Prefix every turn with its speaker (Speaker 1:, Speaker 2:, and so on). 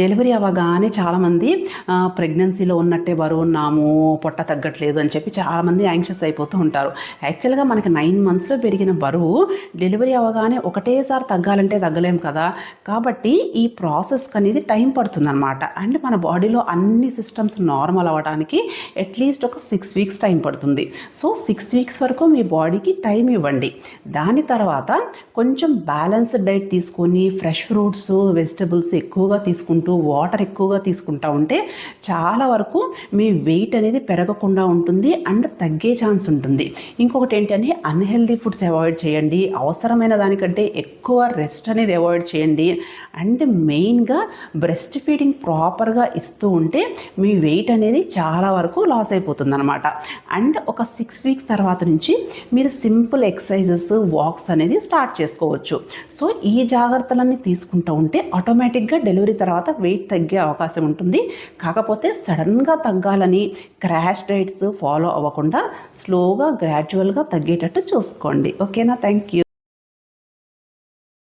Speaker 1: Delivery అవ్వగానే చాలామంది ప్రెగ్నెన్సీలో ఉన్నట్టే బరువు ఉన్నాము, పొట్ట తగ్గట్లేదు అని చెప్పి చాలామంది యాంగ్షియస్ అయిపోతూ ఉంటారు. యాక్చువల్గా మనకి 9 monthsలో పెరిగిన బరువు డెలివరీ అవ్వగానే ఒకటేసారి తగ్గాలంటే తగ్గలేం కదా. కాబట్టి ఈ ప్రాసెస్కి అనేది టైం పడుతుందన్నమాట. అండ్ మన బాడీలో అన్ని సిస్టమ్స్ నార్మల్ అవ్వడానికి అట్లీస్ట్ ఒక 6 weeks టైం పడుతుంది. సో 6 weeks వరకు మీ బాడీకి టైం ఇవ్వండి. దాని తర్వాత కొంచెం బ్యాలెన్స్డ్ డైట్ తీసుకొని ఫ్రెష్ ఫ్రూట్స్, వెజిటబుల్స్ ఎక్కువగా తీసుకుంటూ వాటర్ ఎక్కువగా తీసుకుంటా ఉంటే చాలా వరకు మీ వెయిట్ అనేది పెరగకుండా ఉంటుంది అండ్ తగ్గే ఛాన్స్ ఉంటుంది. ఇంకొకటి ఏంటంటే అన్హెల్దీ ఫుడ్స్ అవాయిడ్ చేయండి. అవసరమైన దానికంటే ఎక్కువ రెస్ట్ అనేది అవాయిడ్ చేయండి. అండ్ మెయిన్గా బ్రెస్ట్ ఫీడింగ్ ప్రాపర్గా ఇస్తూ ఉంటే మీ వెయిట్ అనేది చాలా వరకు లాస్ అయిపోతుంది అనమాట. అండ్ ఒక 6 weeks తర్వాత నుంచి మీరు సింపుల్ ఎక్సర్సైజెస్, వాక్స్ అనేది స్టార్ట్ చేసుకోవచ్చు. సో ఈ జాగ్రత్తలన్నీ తీసుకుంటూ ఉంటే ఆటోమేటిక్గా డెలివరీ తర్వాత వెయిట్ తగ్గే అవకాశం ఉంటుంది. కాకపోతే సడన్గా తగ్గాలని క్రాష్ డైట్స్ ఫాలో అవ్వకుండా స్లోగా గ్రాడ్యువల్గా తగ్గేటట్టు చూసుకోండి. ఓకేనా? Thank you.